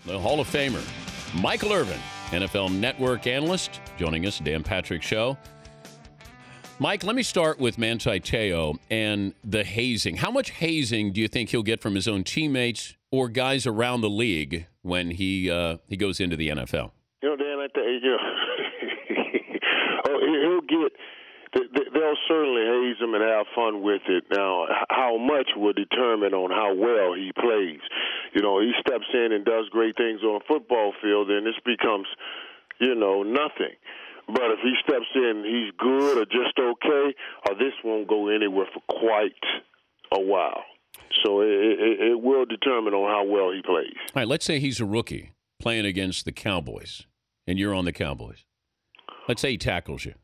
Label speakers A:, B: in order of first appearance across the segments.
A: The Hall of Famer, Michael Irvin, NFL Network analyst, joining us, Dan Patrick Show. Mike, let me start with Manti Te'o and the hazing. How much hazing do you think he'll get from his own teammates or guys around the league when he goes into the NFL?
B: Dan, I think he'll get. They'll certainly haze him and have fun with it. Now, how much will determine on how well he plays. He steps in and does great things on a football field, and this becomes, nothing. But if he steps in, he's good or just okay, or this won't go anywhere for quite a while. So it will determine on how well he plays.
A: All right, let's say he's a rookie playing against the Cowboys, and you're on the Cowboys. Let's say he tackles you.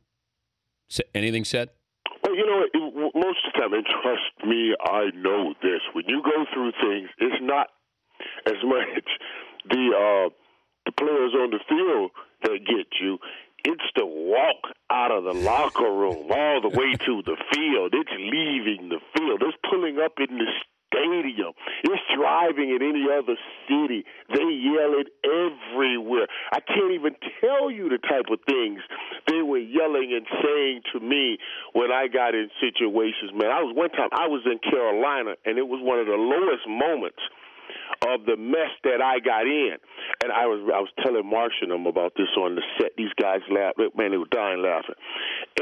A: Anything said?
B: Well, most of the time, and trust me, I know this. When you go through things, it's not as much the players on the field that get you. It's the walk out of the locker room all the way to the field. It's leaving the field. It's pulling up in the stadium. It's driving in any other city. They yell it everywhere. I can't even tell you the type of things they were yelling and saying to me when I got in situations. Man, one time I was in Carolina, and it was one of the lowest moments of the mess that I got in. And I was telling Marsh and them about this on the set. These guys laughed. Man, they were dying laughing.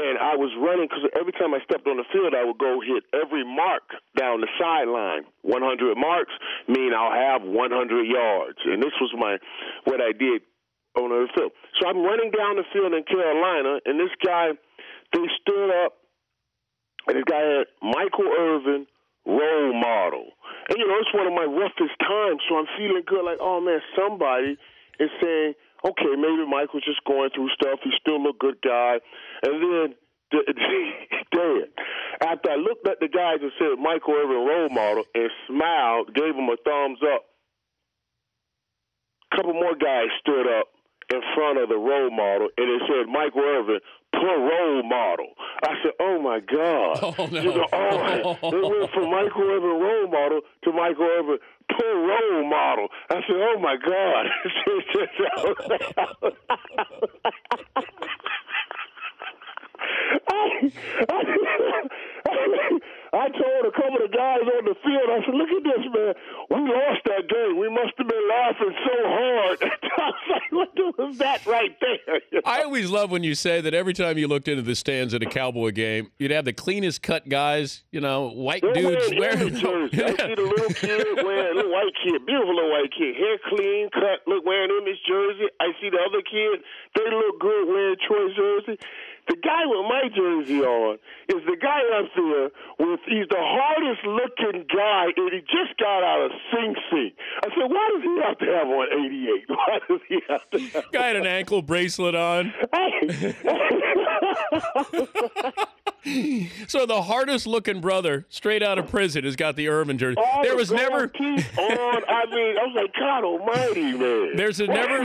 B: And I was running because every time I stepped on the field, I would go hit every mark down the sideline. 100 marks mean I'll have 100 yards. And this was what I did on the field. So I'm running down the field in Carolina, and this guy, they stood up, and this guy had Michael Irvin, role model. And, it's one of my roughest times, so I'm feeling good, like, oh, man, somebody is saying, okay, maybe Michael's just going through stuff. He's still a good guy. And then, Dan, after I looked at the guys and said Michael Irvin, role model, and smiled, gave him a thumbs up, a couple more guys stood up in front of the role model, and it said Michael Irvin, role model. I said, oh, my God.
A: Oh, no.
B: They went from Michael Irvin, role model, to Michael Irvin, role model. I said, oh, my God. I told a couple of guys on the field, I said, look at this, man. We lost that game. We must have been laughing so hard. I was like, what was that right there?
A: I always love when you say that every time you looked into the stands at a Cowboy game, you'd have the cleanest cut guys, white dudes wearing
B: jersey. I see the little kid wearing, little white kid, beautiful little white kid, hair clean, cut, look, wearing him his jersey. I see the other kid, they look good wearing Troy jersey. The guy with my jersey on is the guy up there he's the hardest looking guy, and he just got out of Sing Sing. I said, why does he have to have on 88? Why does he have to have
A: Guy had an ankle bracelet on. So the hardest looking brother, straight out of prison, has got the Irvin jersey. There was never
B: teeth on. I was like, God Almighty, man.
A: There's never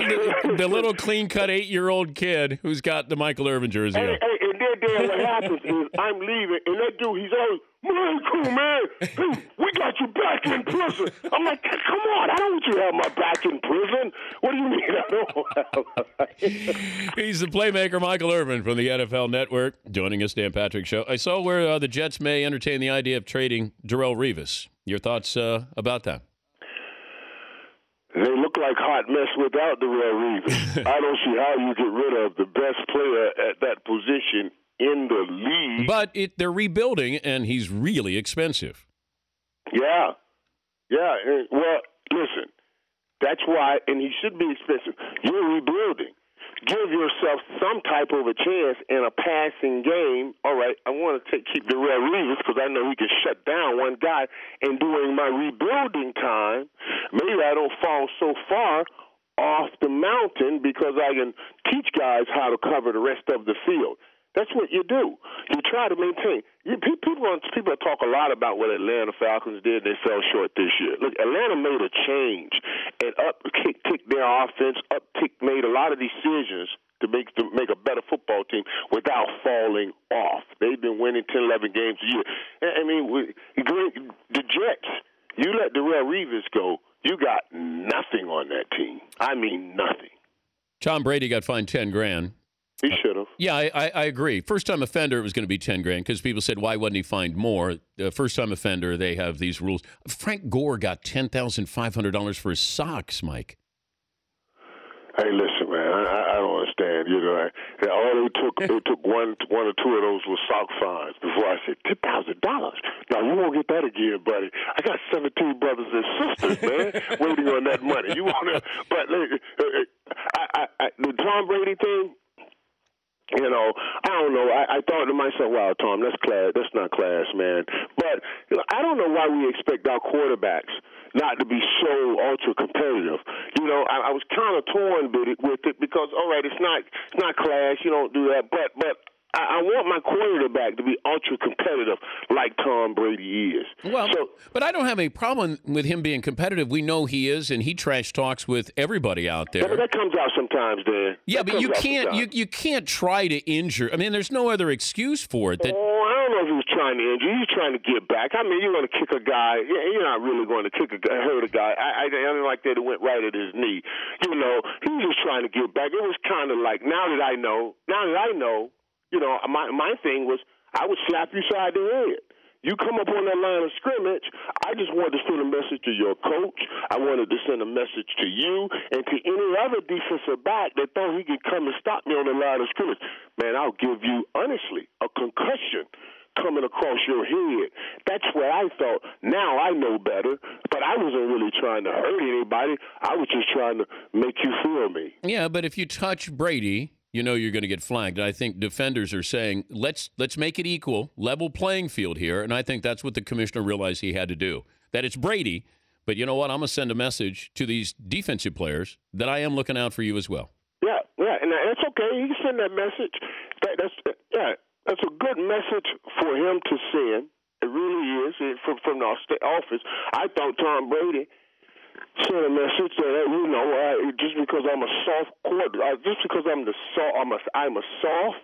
A: the little clean cut 8-year-old kid who's got the Michael Irvin jersey on.
B: And then what happens is I'm leaving, and that dude, he's always, Michael, man, hey, we got you back in prison. I'm like, come on, I don't want you to have my back in prison. What do you mean I don't have
A: He's the playmaker, Michael Irvin, from the NFL Network, joining us, Dan Patrick Show. I saw where the Jets may entertain the idea of trading Darrelle Revis. Your thoughts about that?
B: They look like hot mess without Darrelle Revis. I don't see how you get rid of the best player at that position in the league.
A: But they're rebuilding, and he's really expensive.
B: Yeah. Well, listen, that's why, and he should be expensive. You're rebuilding. Give yourself some type of a chance in a passing game. All right, I want to keep Darrelle Revis because I know he can shut down one guy. And during my rebuilding time, maybe I don't fall so far off the mountain because I can teach guys how to cover the rest of the field. That's what you do. You try to maintain. People talk a lot about what Atlanta Falcons did. They fell short this year. Look, Atlanta made a change and upticked their offense, made a lot of decisions to make a better football team without falling off. They've been winning 10, 11 games a year. I mean, the Jets, you let Darrelle Revis go, you got nothing on that team. I mean, nothing.
A: Tom Brady got fined $10,000.
B: He should have.
A: Yeah, I agree. First-time offender, it was going to be $10,000 because people said, why wasn't he fined more? The first-time offender, they have these rules. Frank Gore got $10,500 for his socks, Mike.
B: Hey, listen, man. I don't understand. You know, it took one or two of those little sock fines before I said $10,000. Now you won't get that again, buddy. I got 17 brothers and sisters, man, waiting on that money. You want to? But the Tom Brady thing. You know, I don't know. I thought to myself, wow, Tom, that's class. That's not class, man. But you know, I don't know why we expect our quarterbacks not to be so ultra competitive. You know, I was kind of torn with it because, all right, it's not class. You don't do that. But I want my quarterback to be ultra competitive like Tom Brady is.
A: Well, but I don't have any problem with him being competitive. We know he is, and he trash talks with everybody out there.
B: But that comes out sometimes, Dan.
A: Yeah, but you can't try to injure. I mean, there's no other excuse for it.
B: I don't know if he was trying to injure. He's trying to get back. I mean, you're going to kick a guy. You're not really going to hurt a guy. I didn't like that it went right at his knee. You know, he was just trying to get back. It was kind of like, now that I know. You know, my thing was I would slap you side the head. You come up on that line of scrimmage, I just wanted to send a message to your coach. I wanted to send a message to you and to any other defensive back that thought he could come and stop me on the line of scrimmage. Man, I'll give you, honestly, a concussion coming across your head. That's what I thought. Now I know better, but I wasn't really trying to hurt anybody. I was just trying to make you feel me.
A: Yeah, but if you touch Brady, you know you're going to get flagged. I think defenders are saying, let's make it equal, level playing field here, and I think that's what the commissioner realized he had to do, that it's Brady, but you know what? I'm going to send a message to these defensive players that I am looking out for you as well. Yeah,
B: and that's okay. He can send that message. That's a good message for him to send. It really is from the office. I thought Tom Brady sent a message that, you know, just because I'm a soft quarterback, just because I'm a soft,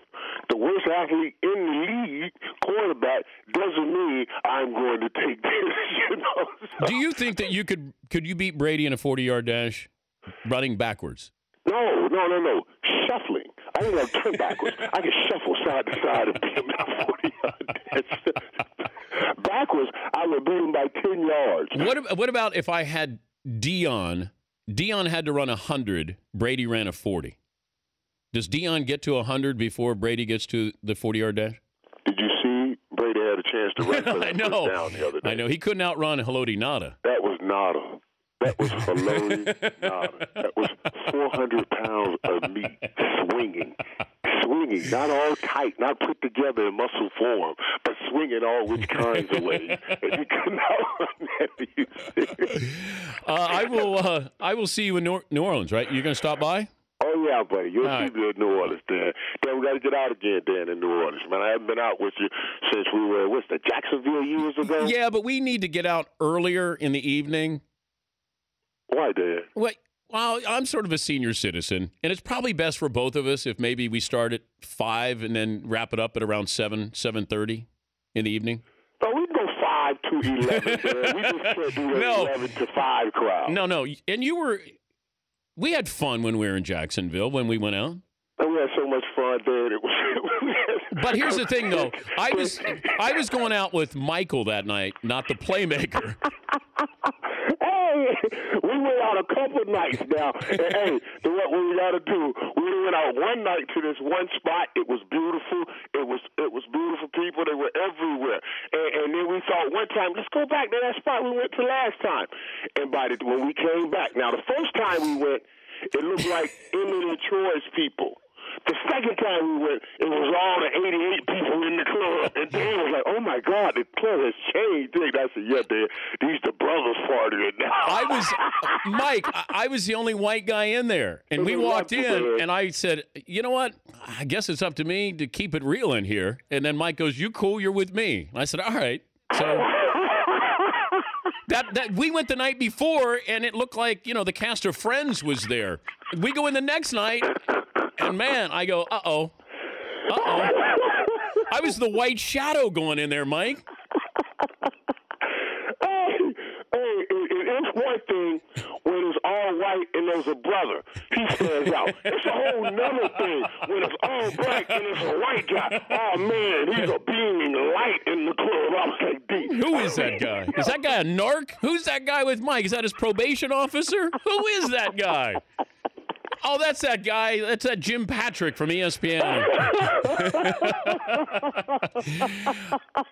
B: the worst athlete in the league quarterback doesn't mean I'm going to take this. You know. So,
A: do you think that you could you beat Brady in a 40-yard dash running backwards?
B: No. Shuffling. I don't like turn backwards. I can shuffle side to side and beat him in a 40-yard dash. Backwards, I would beat him by 10 yards.
A: What about if I had Dion had to run 100. Brady ran a 40. Does Dion get to 100 before Brady gets to the 40-yard dash?
B: Did you see Brady had a chance to run for
A: I know.
B: Down the other day?
A: I know. He couldn't outrun Haloti Nada.
B: That was Nada. That was Haloti Nada. That was 400 pounds of meat swinging, not all tight, not put together in muscle form, but swinging all which kinds of ways. And you could not run that.
A: I will see you in New Orleans, right? You're going to stop by?
B: Oh, yeah, buddy. You'll see me in New Orleans, Dan. Dan, we got to get out again, Dan, in New Orleans. Man, I haven't been out with you since we were, Jacksonville years ago?
A: Yeah, but we need to get out earlier in the evening.
B: Why, Dan?
A: Well, I'm sort of a senior citizen, and it's probably best for both of us if maybe we start at 5 and then wrap it up at around 7:30 in the evening.
B: Oh, we can go 5 to 11, man. We just can't do an 11 to 5 crowd.
A: No. And we had fun when we were in Jacksonville when we went out.
B: And we had so much fun there.
A: But here's the thing, though. I was going out with Michael that night, not the playmaker.
B: Hey, we went out a couple nights now. And, what we got to do, we went out one night to this one spot. It was beautiful. It was beautiful people. They were everywhere. And then we thought one time, let's go back to that spot we went to last time. And when we came back, now the first time we went, it looked like Emily and Troy's people. The second time we went, it was all the 88 people in the club. And Dan was like, oh, my God, the club has changed. I said, yeah, Dan, these the brothers partying now.
A: I was the only white guy in there. And we walked in, and I said, you know what? I guess it's up to me to keep it real in here. And then Mike goes, you cool? You're with me. And I said, all right. So that we went the night before, and it looked like, the cast of Friends was there. We go in the next night. And, man, I go, uh-oh. I was the white shadow going in there, Mike.
B: Hey, it's one thing knows a brother. He stands out. It's a whole nother thing when it's all black and it's a white guy. Oh, man, he's a beaming light in the club. I was like, D.
A: Who is that guy? Is that guy a narc? Who's that guy with Mike? Is that his probation officer? Who is that guy? Oh, that's that guy. That's that Jim Patrick from ESPN.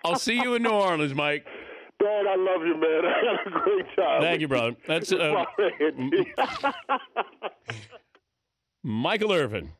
A: I'll see you in New Orleans, Mike.
B: Dad, I love you, man. I had a great time.
A: Thank you, brother. That's Michael Irvin.